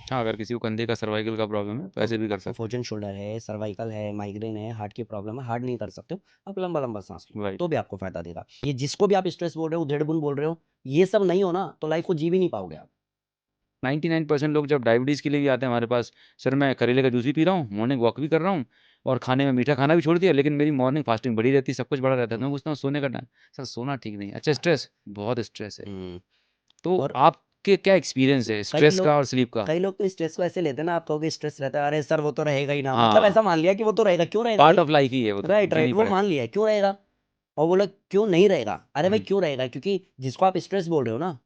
हाँ, अगर किसी को कंधे का सर्वाइकल का प्रॉब्लम है तो ऐसे भी कर सकते फोर्जन शोल्डर है, सर्वाइकल है, माइग्रेन है, हार्ट की प्रॉब्लम है, हार्ट नहीं कर सकते हो, आप लंबा लंबा सांस लो हैं। राइट। तो भी आपको फायदा देगा। ये जिसको भी आप स्ट्रेस बोल रहे हो, उधेड़बुन बोल रहे हो, ये सब नहीं हो ना तो लाइफ को जी भी नहीं पाओगे आप। 99% लोग जब डायबिटीज़ के लिए भी आते हैं हमारे पास, सर मैं करेले का जूस भी पी रहा हूँ, मॉर्निंग वॉक भी कर रहा हूँ और खाने में मीठा खाना भी छोड़ दिया, लेकिन मेरी मॉर्निंग फास्टिंग बढ़ी रहती है, सब कुछ बढ़ा रहता है। तो मैं पूछता हूँ सोने का टाइम, सर सोना ठीक नहीं है। अच्छा स्ट्रेस, बहुत स्ट्रेस है। हम्म। तो और आपके क्या एक्सपीरियंस है कई स्ट्रेस लोग का और स्लीप का? कई लोग तो स्ट्रेस को ऐसे लेते हैं ना, आप कहोगे स्ट्रेस रहता है, अरे सर वो तो रहेगा ही ना, मतलब हाँ, ऐसा मान लिया कि वो तो रहेगा, क्यों रहेगा पार्ट भाई। ऑफ लाइफ ही है वो, तो राइट जीना राइट, ही वो पड़ेगा। मान लिया है, क्यों रहेगा। और बोला क्यों नहीं रहेगा, अरे भाई हुँ, क्यों रहेगा, क्योंकि जिसको आप स्ट्रेस बोल रहे हो ना,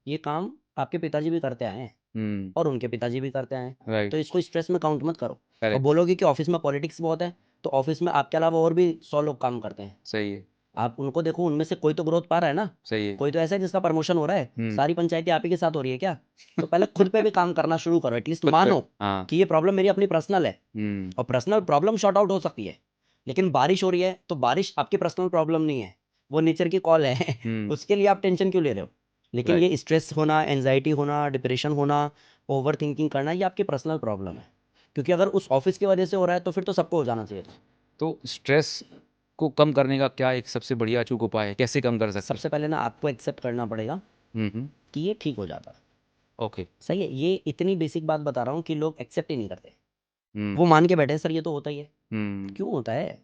ये काम आपके पिताजी भी करते आए हैं हुँ, और उनके पिताजी भी करते आए हैं। तो राइट, इसको स्ट्रेस में काउंट मत करो। और करेक्ट, बोलोगे कि ऑफिस में पॉलिटिक्स बहुत है, तो ऑफिस में आपके अलावा और भी 100 लोग काम करते हैं, सही है, आप उनको देखो, उनमें से कोई तो ग्रोथ पा रहा है ना। सही है। कोई तो ऐसा है जिसका प्रमोशन हो रहा है, हुँ, सारी पंचायती आप ही के साथ हो रही है क्या। तो पहले खुद पे भी काम करना शुरू करो, एटलीस्ट खुद पे मानो हाँ, कि ये प्रॉब्लम मेरी अपनी पर्सनल है। हुँ, और पर्सनल प्रॉब्लम शॉर्ट आउट हो सकती है, लेकिन बारिश हो रही है तो बारिश आपकी पर्सनल प्रॉब्लम नहीं है, वो नेचर की कॉल है हुँ, उसके लिए आप टेंशन क्यों ले रहे हो। लेकिन राइट। ये स्ट्रेस होना, एंजाइटी होना, डिप्रेशन होना, ओवर थिंकिंग करना, ये आपकी पर्सनल प्रॉब्लम है। क्योंकि अगर उस ऑफिस की वजह से हो रहा है तो फिर तो सबको हो जाना चाहिए था। तो स्ट्रेस को कम करने का क्या एक सबसे बढ़िया अचूक उपाय है? कैसे कम कर सकते हैं? सबसे पहले ना आपको एक्सेप्ट करना पड़ेगा हुँ, हुँ, कि ये ठीक हो जाता है। ओके। सही है, ये इतनी बेसिक बात बता रहा हूँ कि लोग एक्सेप्ट ही नहीं करते। हुँ, वो मान के बैठे हैं, सर ये तो होता ही है। हुँ, क्यों होता है।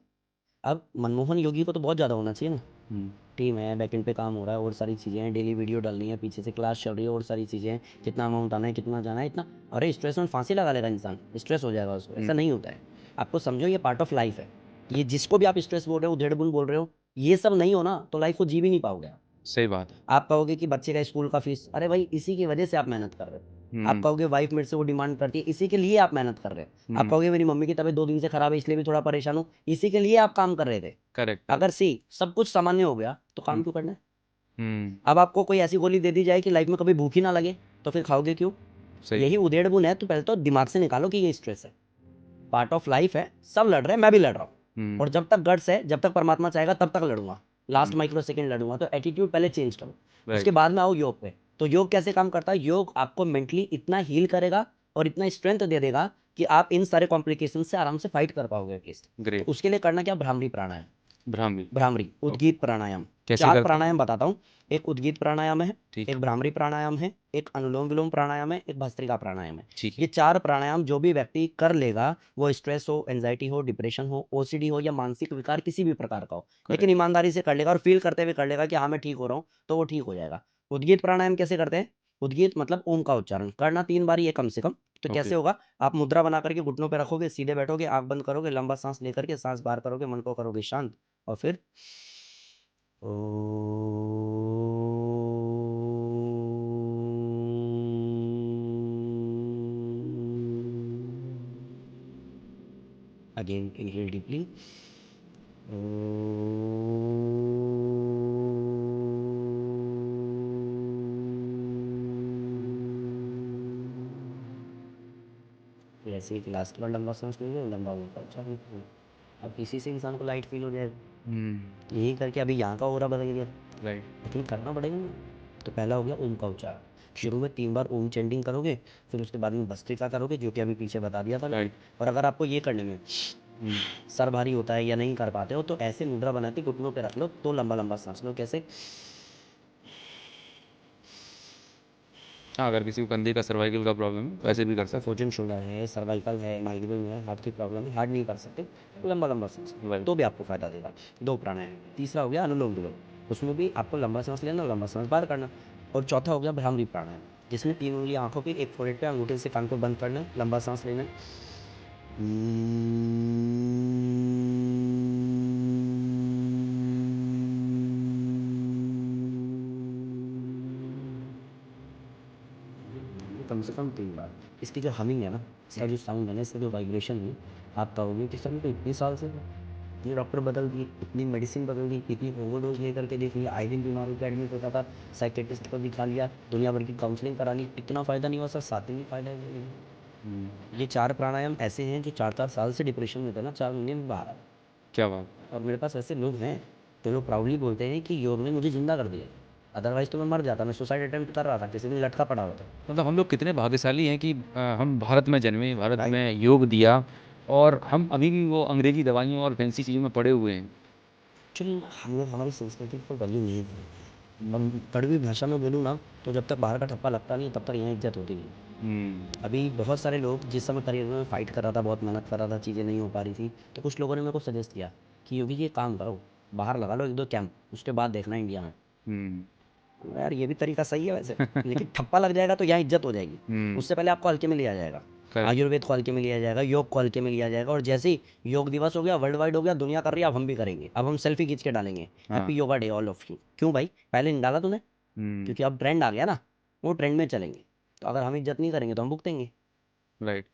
अब मनमोहन योगी को तो बहुत ज़्यादा होना चाहिए ना, हुँ, टीम है, बैकएंड पे काम हो रहा है और सारी चीज़ें हैं, डेली वीडियो डालनी है, पीछे से क्लास चल रही है और सारी चीज़ें हैं, कितना अमाउंट आना है, कितना जाना है, इतना। अरे स्ट्रेस में फांसी लगा लेगा इंसान, स्ट्रेस हो जाएगा उसको, हुँ, ऐसा नहीं होता है। आपको समझो ये पार्ट ऑफ लाइफ है। ये जिसको भी आप स्ट्रेस बोल रहे हो, उधेड़बुन बोल रहे हो, ये सब नहीं हो ना तो लाइफ को जी भी नहीं पाओगे आप। सही बात है। आप कहोगे कि बच्चे का स्कूल का फीस, अरे भाई इसी की वजह से आप मेहनत कर रहे हो। आप हुँ, कहोगे वाइफ मेरे से वो डिमांड करती है, इसी के लिए आप मेहनत कर रहे हो। आप हुँ, कहोगे मेरी मम्मी की तबीयत 2 दिन से खराब है इसलिए भी थोड़ा परेशान हूँ, इसी के लिए आप काम कर रहे थे। करेक्ट। अगर सी सब कुछ सामान्य हो गया तो हुँ, काम क्यों करना है। हुँ, अब आपको कोई ऐसी गोली दे दी जाए कि लाइफ में कभी भूख ही ना लगे, तो फिर खाओगे क्यों। सही यही है। उधेड़बुन है, तो पहले तो दिमाग से निकालो कि ये स्ट्रेस है, पार्ट ऑफ लाइफ है, सब लड़ रहे हैं, मैं भी लड़ रहा हूँ। हुँ, और जब तक गट्स है, जब तक परमात्मा चाहेगा तब तक लड़ूंगा, हुँ, लास्ट माइक्रो सेकंड लड़ूंगा। तो एटीट्यूड पहले चेंज करो, उसके राइट। बाद में आओ योग पे। तो योग कैसे काम करता है, योग आपको मेंटली इतना हील करेगा और इतना स्ट्रेंथ दे देगा कि आप इन सारे कॉम्प्लिकेशन से आराम से फाइट कर पाओगे एटलीस्ट। तो ग्रेट। उसके लिए करना क्या, भ्रामरी प्राणायाम। ब्राह्मी, भ्रामरी ओके। उद्गीत प्राणायाम, कैसे 4 करते हैं? प्राणायाम बताता हूँ। एक उद्गीत प्राणायाम है, ठीक, एक भ्रामरी प्राणायाम है, एक अनुलोम विलोम प्राणायाम है, एक भस्त्रिका प्राणायाम है। ठीक है। ये 4 प्राणायाम जो भी व्यक्ति कर लेगा, वो स्ट्रेस हो, एंजाइटी हो, डिप्रेशन हो, ओसीडी हो या मानसिक विकार किसी भी प्रकार का हो, लेकिन करेक्ट। ईमानदारी से कर लेगा और फील करते हुए कर लेगा कि हाँ मैं ठीक हो रहा हूँ, तो वो ठीक हो जाएगा। उद्गीत प्राणायाम कैसे करते हैं, उद्गीत मतलब ओम का उच्चारण करना 3 बार ये कम से कम। तो ओके। कैसे होगा, आप मुद्रा बना करके घुटनों पे रखोगे, सीधे बैठोगे, आंख बंद करोगे, लंबा सांस लेकर के सांस बाहर करोगे, मन को करोगे शांत, और फिर again inhale deeply. ऐसे ही लास्ट बार लंबा सांस लीजिए, लंबा ऊपर अच्छा लीजिए। अब इसी से इंसान को लाइट फील हो जाएगा। हुँ, यही करके अभी यहाँ का ऑरा बदल गया, राइट। लेकिन करना पड़ेगा ना। तो पहला हो गया ओम का उच्चारण, शुरू में 3 बार ओम चैंटिंग करोगे, फिर उसके बाद में भस्त्रिका करोगे जो कि अभी पीछे बता दिया था। राइट। और अगर आपको ये करने में हुँ, सर भारी होता है या नहीं कर पाते हो, तो ऐसे मुद्रा बना के घुटनों पे रख लो, तो लंबा लंबा सांस लो। कैसे, हाँ, अगर किसी को कंधे का सर्वाइकल का प्रॉब्लम है, वैसे भी कर सकते फोर्जन शोल्डर है, सर्वाइकल है, माइग्रेन है, हार्ट की प्रॉब्लम है, हार्ट नहीं कर सकते, तो लंबा लंबा सांस हैं। राइट। तो भी आपको फायदा देगा। 2 प्राणायाम। तीसरा हो गया अनुलोम विलोम, उसमें भी आपको लंबा सांस लेना, लंबा सांस बाहर करना। और चौथा हो गया भ्रामरी प्राणायाम, जिसमें 3 उंगली आंखों की, एक फोrehead पे, अंगूठे से कान को बंद करना, लंबा सांस लेना। कम से कम 3 बार। इसकी जो हमिंग है ना, इसका जो साउंड है ना, इसका जो वाइब्रेशन है, आप कहोगे कि सर मैं तो इतने साल से इतने डॉक्टर बदल दिए, इतनी मेडिसिन बदल दी, इतनी ओवरडोज ले करके देख लिया, आए दिन बीमार होकर एडमिट होता था, साइकेट्रिस्ट को दिखा लिया, दुनिया भर की काउंसलिंग करा ली, इतना फ़ायदा नहीं हुआ सर, 7 दिन ही फ़ायदा है। हुँ, ये 4 प्राणायाम ऐसे हैं जो 4-4 साल से डिप्रेशन में थे ना, 4 महीने में बाहर आए। क्या बात! और मेरे पास ऐसे लोग हैं जो लोग प्राउडली बोलते हैं कि योग ने मुझे जिंदा कर दिया। अदरवाइज तो मैं मर जाता, मैं सुसाइड अटेम्प्ट कर रहा था, किसी दिन लटका पड़ा होता। मतलब हम लोग कितने भाग्यशाली हैं कि हम भारत में जन्मे, भारत राइट। में योग दिया, और हम अभी भी वो अंग्रेजी दवाइयों और फैंसी चीज़ों में पड़े हुए हैं। एक्चुअली हम लोग हमारी संस्कृति को वैल्यू नहीं दी। हम कड़वी भाषा में बोलूँ ना, तो जब तक बाहर का ठप्पा लगता नहीं तब तक यहाँ इज्जत होती नहीं। अभी बहुत सारे लोग, जिस समय करियर में फाइट कर रहा था, बहुत मेहनत कर रहा था, चीज़ें नहीं हो पा रही थी, तो कुछ लोगों ने मेरे को सजेस्ट किया कि योगी जी एक काम करो, बाहर लगा लो 1-2 कैंप, उसके बाद देखना इंडिया में। हम्म। यार ये भी तरीका सही है वैसे, लेकिन ठप्पा लग जाएगा तो यहाँ इज्जत हो जाएगी। हम्म। उससे पहले आपको हल्के में लिया जाएगा, करेक्ट। आयुर्वेद को हल्के में लिया जाएगा, योग को हल्के में लिया जाएगा, और जैसे ही योग दिवस हो गया, वर्ल्ड वाइड हो गया, दुनिया कर रही है, अब हम भी करेंगे, अब हम सेल्फी खींच के डालेंगे, हाँ। Happy yoga day all of you. क्यों भाई, पहले नहीं डाला तूने? हम्म। क्योंकि अब ट्रेंड आ गया ना, वो ट्रेंड में चलेंगे। तो अगर हम इज्जत नहीं करेंगे तो हम भुगतेंगे। राइट।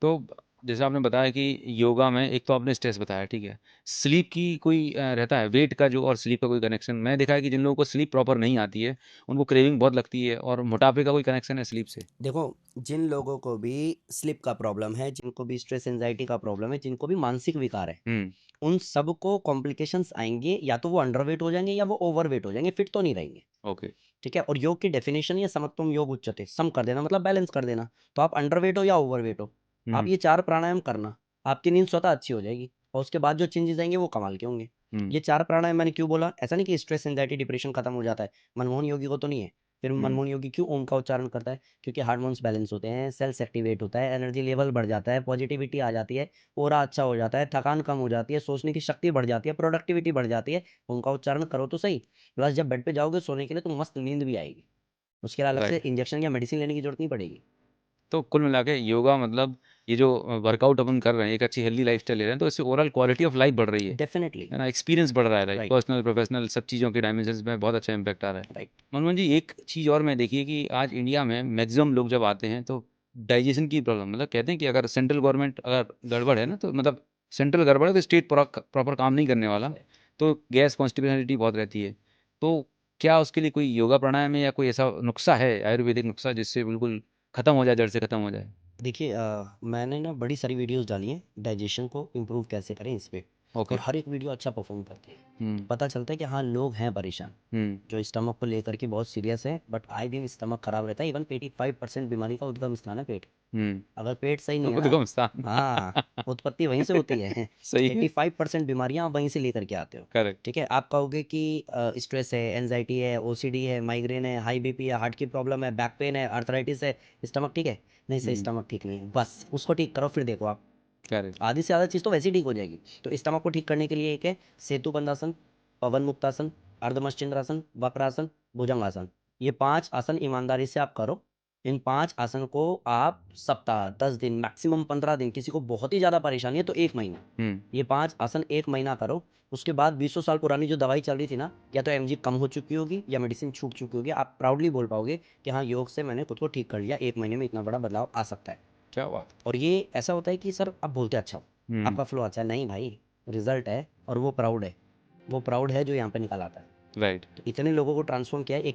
तो जैसे आपने बताया कि योगा में एक तो आपने स्ट्रेस बताया, ठीक है, स्लीप की कोई रहता है, वेट का जो और स्लीप का कोई कनेक्शन? मैं देखा है कि जिन लोगों को स्लीप प्रॉपर नहीं आती है उनको क्रेविंग बहुत लगती है, और मोटापे का कोई कनेक्शन है स्लीप से? देखो, जिन लोगों को भी स्लिप का प्रॉब्लम है, जिनको भी स्ट्रेस एंजाइटी का प्रॉब्लम है, जिनको भी मानसिक विकार है, हम्म। उन सबको कॉम्प्लिकेशंस आएंगे, या तो वो अंडरवेट हो जाएंगे या वो ओवरवेट हो जाएंगे, फिट तो नहीं रहेंगे। ओके। ठीक है, और योग की डेफिनेशन ये समत्वम योग उच्चते, सम कर देना मतलब बैलेंस कर देना। तो आप अंडरवेट हो या ओवरवेट हो, आप हम्म। ये 4 प्राणायाम करना, आपकी नींद स्वतः अच्छी हो जाएगी, और उसके बाद जो चेंजेस आएंगे वो कमाल के होंगे। हम्म। ये 4 प्राणायाम मैंने क्यों बोला, ऐसा नहीं कि स्ट्रेस एंजाइटी डिप्रेशन खत्म हो जाता है, मनमोहन योगी को तो नहीं है। फिर हम्म। मनमोहन योगी क्यों ओम का उच्चारण करता है? क्योंकि हार्मोन्स बैलेंस होते हैं, सेल्स एक्टिवेट होता है, एनर्जी लेवल बढ़ जाता है, पॉजिटिविटी आ जाती है, ऑरा अच्छा हो जाता है, थकान कम हो जाती है, सोचने की शक्ति बढ़ जाती है, प्रोडक्टिविटी बढ़ जाती है। ओम का उच्चारण करो तो सही, प्लस जब बेड पे जाओगे सोने के लिए तो मस्त नींद भी आएगी। उसके लिए अलग से राइट। इंजेक्शन या मेडिसिन लेने की जरूरत नहीं पड़ेगी। तो कुल मिला के योगा मतलब ये जो वर्कआउट अपन कर रहे हैं, एक अच्छी हेल्दी लाइफस्टाइल ले रहे हैं, तो इससे ओवरऑल क्वालिटी ऑफ लाइफ बढ़ रही डेफिनेटली। है ना, एक्सपीरियंस बढ़ रहा है, राइट, राइट। पर्सनल प्रोफेशनल सब चीज़ों के डायमेंशंस में बहुत अच्छा इंपैक्ट आ रहा है। राइट। मनमोहन जी, एक चीज़ और मैं देखिए कि आज इंडिया में मैक्सिमम लोग जब आते हैं तो डाइजेशन की प्रॉब्लम, मतलब कहते हैं कि अगर सेंट्रल गवर्नमेंट अगर गड़बड़ है ना, तो मतलब सेंट्रल गड़बड़ है तो स्टेट प्रॉपर काम नहीं करने वाला, तो गैस कॉन्स्टिपेबिलिटी बहुत रहती है। तो क्या उसके लिए कोई योगा प्राणायाम है या कोई ऐसा नुस्खा है, आयुर्वेदिक नुस्खा, जिससे बिल्कुल खत्म हो जाए, जड़ से खत्म हो जाए? देखिए, मैंने ना बड़ी सारी वीडियोस डाली हैं डाइजेशन को इम्प्रूव कैसे करें इस पे, और ओके। हर एक वीडियो अच्छा परफॉर्म करती है। तो हम्म। पता चलता है कि हाँ, लोग हैं परेशान, हम्म। जो स्टमक को लेकर के बहुत सीरियस है, बट आए दिन स्टमक खराब रहता है। इवन 85% बीमारी का उद्गम स्थान है पेट। अगर पेट सही नहीं है ना, उद्गम स्थान। हाँ, उत्पत्ति वहीं से होती है। सही है। 85% बीमारियां आप वहीं से लेकर के आते हो। करेक्ट। ठीक है, आप कहोगे कि स्ट्रेस है, एंजाइटी है, ओसीडी है, माइग्रेन है, हाई बीपी है, हार्ट की प्रॉब्लम है, बैक पेन है, अर्थराइटिस है, स्टमक ठीक है? नहीं सर, स्टमक ठीक नहीं है, बस उसको ठीक करो, फिर देखो आप करेक्ट। आधी से ज़्यादा चीज़ तो वैसे ही ठीक हो जाएगी। तो स्टमक को ठीक करने के लिए एक है सेतु बंधासन, पवन मुक्तासन, अर्धमश्चिंद्रासन, वक्रासन, भुजंगासन। ये 5 आसन ईमानदारी से आप करो। इन 5 आसन को आप सप्ताह, 10 दिन, मैक्सिमम 15 दिन, किसी को बहुत ही ज़्यादा परेशानी है तो 1 महीना, ये 5 आसन 1 महीना करो। उसके बाद 20 साल पुरानी जो दवाई चल रही थी ना, या तो एमजी कम हो चुकी होगी या मेडिसिन छूट चुकी होगी, आप प्राउडली बोल पाओगे कि हाँ, योग से मैंने खुद को ठीक कर लिया, 1 महीने में इतना बड़ा बदलाव आ सकता है। क्या बात। और ये ऐसा होता है कि सर आप बोलते अच्छा हो, हम्म। आपका फ्लो अच्छा है, नहीं भाई, रिजल्ट है, और वो प्राउड है, वो प्राउड है जो यहाँ पे निकल आता है। राइट। तो इतने लोगों को ट्रांसफॉर्म किया है, एक